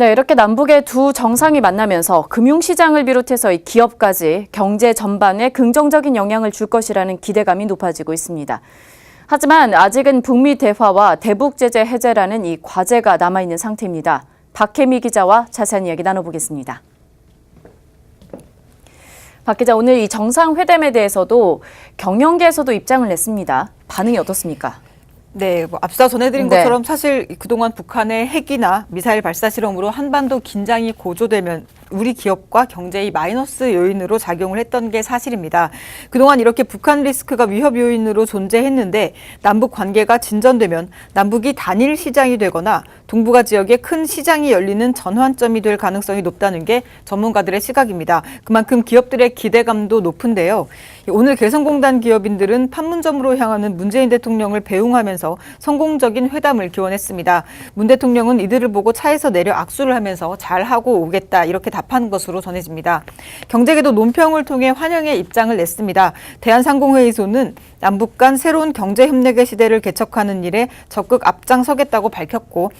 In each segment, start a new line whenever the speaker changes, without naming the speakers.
네, 이렇게 남북의 두 정상이 만나면서 금융시장을 비롯해서 이 기업까지 경제 전반에 긍정적인 영향을 줄 것이라는 기대감이 높아지고 있습니다. 하지만 아직은 북미 대화와 대북 제재 해제라는 이 과제가 남아있는 상태입니다. 박혜미 기자와 자세한 이야기 나눠보겠습니다. 박 기자, 오늘 이 정상회담에 대해서도 경영계에서도 입장을 냈습니다. 반응이 어떻습니까?
네, 앞서 전해드린 것처럼 사실 그동안 북한의 핵이나 미사일 발사 실험으로 한반도 긴장이 고조되면 우리 기업과 경제의 마이너스 요인으로 작용을 했던 게 사실입니다. 그동안 이렇게 북한 리스크가 위협 요인으로 존재했는데 남북 관계가 진전되면 남북이 단일 시장이 되거나 동북아 지역에 큰 시장이 열리는 전환점이 될 가능성이 높다는 게 전문가들의 시각입니다. 그만큼 기업들의 기대감도 높은데요. 오늘 개성공단 기업인들은 판문점으로 향하는 문재인 대통령을 배웅하면서 성공적인 회담을 기원했습니다. 문 대통령은 이들을 보고 차에서 내려 악수를 하면서 잘하고 오겠다 이렇게 답한 것으로 전해집니다. 경제계도 논평을 통해 환영의 입장을 냈습니다. 대한상공회의소는 남북 간 새로운 경제협력의 시대를 개척하는 일에 적극 앞장서겠다고 밝혔고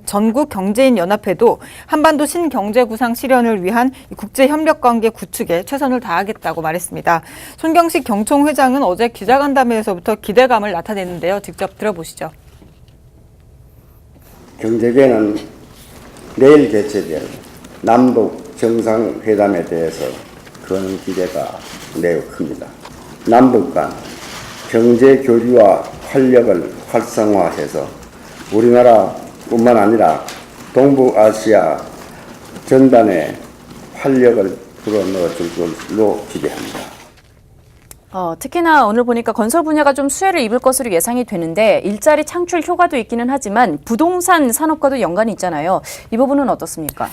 전국 경제인 연합회도 한반도 신경제구상 실현을 위한 국제협력관계 구축에 최선을 다하겠다고 말했습니다. 손경식 경총회장은 어제 기자간담회에서부터 기대감을 나타냈는데요. 직접 들어보시죠.
경제계는 내일 개최될 남북 정상회담에 대해서 큰 기대가 매우 큽니다. 남북 간 경제 교류와 활력을 활성화해서 우리나라뿐만 아니라 동북아시아 전반에 활력을 불어넣어 줄 것으로 기대합니다.
특히나 오늘 보니까 건설 분야가 좀 수혜를 입을 것으로 예상이 되는데 일자리 창출 효과도 있기는 하지만 부동산 산업과도 연관이 있잖아요. 이 부분은 어떻습니까?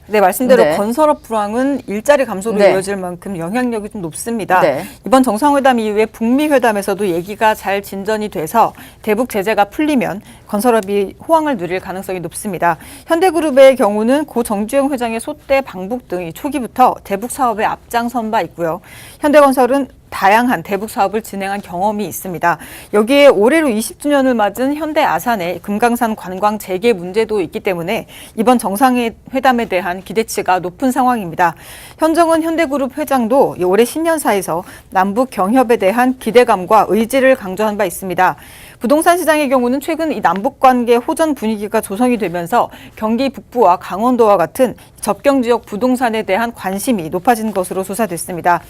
네, 말씀대로 건설업 불황은 일자리 감소로 이어질 만큼 영향력이 좀 높습니다. 이번 정상회담 이후에 북미 회담에서도 얘기가 잘 진전이 돼서 대북 제재가 풀리면 건설업이 호황을 누릴 가능성이 높습니다. 현대그룹의 경우는 고 정주영 회장의 소떼 방북 등이 초기부터 대북 사업에 앞장선 바 있고요. 현대건설은 다양한 대북 사업을 진행한 경험이 있습니다. 여기에 올해로 20주년을 맞은 현대 아산의 금강산 관광 재개 문제도 있기 때문에 이번 정상회담에 대한 기대치가 높은 상황입니다. 현정은 현대그룹 회장도 올해 신년사에서 남북 경협에 대한 기대감과 의지를 강조한 바 있습니다. 부동산 시장의 경우는 최근 이 남북 관계 호전 분위기가 조성이 되면서 경기 북부와 강원도와 같은 접경 지역 부동산에 대한 관심이 높아진 것으로 조사됐습니다.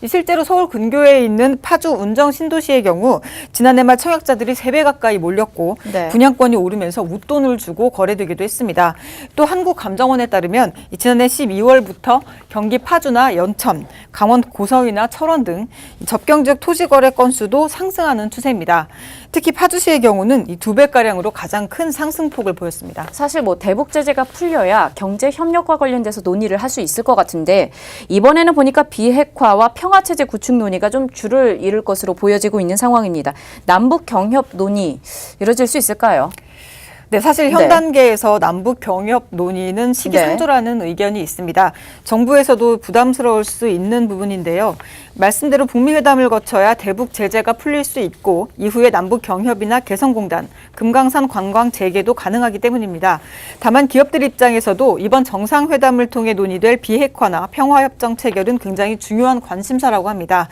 실제로 서울 근교에 있는 파주 운정 신도시의 경우 지난해 말 청약자들이 3배 가까이 몰렸고 분양권이 오르면서 웃돈을 주고 거래되기도 했습니다. 또 한국감정원에 따르면 지난해 12월부터 경기 파주나 연천, 강원 고성이나 철원 등 접경 지역 토지 거래 건수도 상승하는 추세입니다. 특히 파주시의 경우는 이 2배가량으로 가장 큰 상승폭을 보였습니다.
사실 대북 제재가 풀려야 경제 협력과 관련돼서 논의를 할 수 있을 것 같은데 이번에는 보니까 비핵화와 평화체제 구축 논의가 좀 줄을 이룰 것으로 보여지고 있는 상황입니다. 남북 경협 논의 이루어질 수 있을까요?
네, 사실 현 단계에서 남북 경협 논의는 시기상조라는 의견이 있습니다. 정부에서도 부담스러울 수 있는 부분인데요. 말씀대로 북미 회담을 거쳐야 대북 제재가 풀릴 수 있고 이후에 남북 경협이나 개성공단, 금강산 관광 재개도 가능하기 때문입니다. 다만 기업들 입장에서도 이번 정상회담을 통해 논의될 비핵화나 평화협정 체결은 굉장히 중요한 관심사라고 합니다.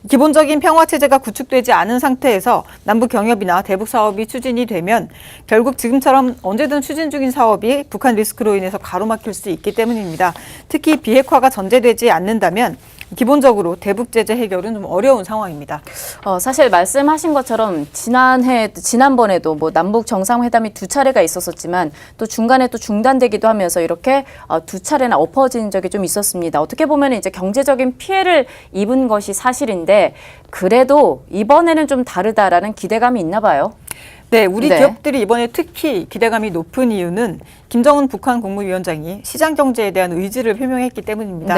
기본적인 평화체제가 구축되지 않은 상태에서 남북 경협이나 대북 사업이 추진이 되면 결국 지금처럼 언제든 추진 중인 사업이 북한 리스크로 인해서 가로막힐 수 있기 때문입니다. 특히 비핵화가 전제되지 않는다면 기본적으로 대북 제재 해결은 좀 어려운 상황입니다.
사실 말씀하신 것처럼 지난번에도 남북 정상회담이 2차례가 있었었지만 또 중간에 또 중단되기도 하면서 이렇게 2차례나 엎어진 적이 좀 있었습니다. 어떻게 보면 이제 경제적인 피해를 입은 것이 사실인데 그래도 이번에는 좀 다르다라는 기대감이 있나 봐요.
네, 우리 기업들이 이번에 특히 기대감이 높은 이유는 김정은 북한 국무위원장이 시장 경제에 대한 의지를 표명했기 때문입니다.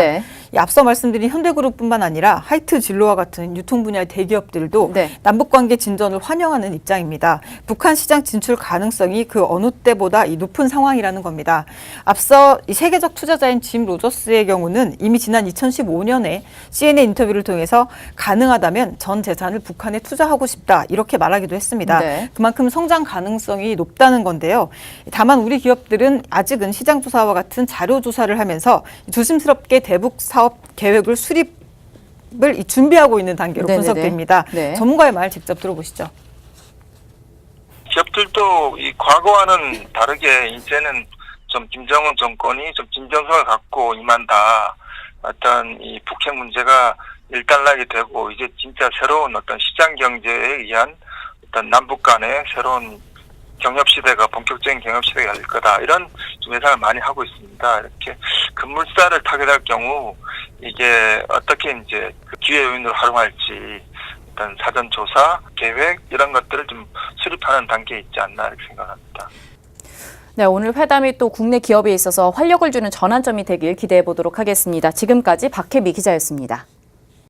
앞서 말씀드린 현대그룹뿐만 아니라 하이트 진로와 같은 유통 분야의 대기업들도 남북 관계 진전을 환영하는 입장입니다. 북한 시장 진출 가능성이 그 어느 때보다 높은 상황이라는 겁니다. 앞서 이 세계적 투자자인 짐 로저스의 경우는 이미 지난 2015년에 CNN 인터뷰를 통해서 가능하다면 전 재산을 북한에 투자하고 싶다 이렇게 말하기도 했습니다. 그만큼 성장 가능성이 높다는 건데요. 다만 우리 기업들 기업들은 아직은 시장 조사와 같은 자료 조사를 하면서 조심스럽게 대북 사업 계획을 수립을 준비하고 있는 단계로
네네네.
분석됩니다.
네.
전문가의 말 직접 들어보시죠.
기업들도 이 과거와는 다르게 이제는 좀 김정은 정권이 좀 진정성을 갖고 임한다. 어떤 이 북핵 문제가 일단락이 되고 이제 진짜 새로운 어떤 시장 경제에 의한 어떤 남북 간의 새로운 경협 시대가 본격적인 경협 시대가 될 거다. 이런 좀 예상을 많이 하고 있습니다. 이렇게 급물살을 타결할 경우 이게 어떻게 이제 그 기회 요인으로 활용할지 어떤 사전 조사, 계획 이런 것들을 좀 수립하는 단계에 있지 않나 이렇게 생각합니다.
네, 오늘 회담이 또 국내 기업에 있어서 활력을 주는 전환점이 되길 기대해 보도록 하겠습니다. 지금까지 박혜미 기자였습니다.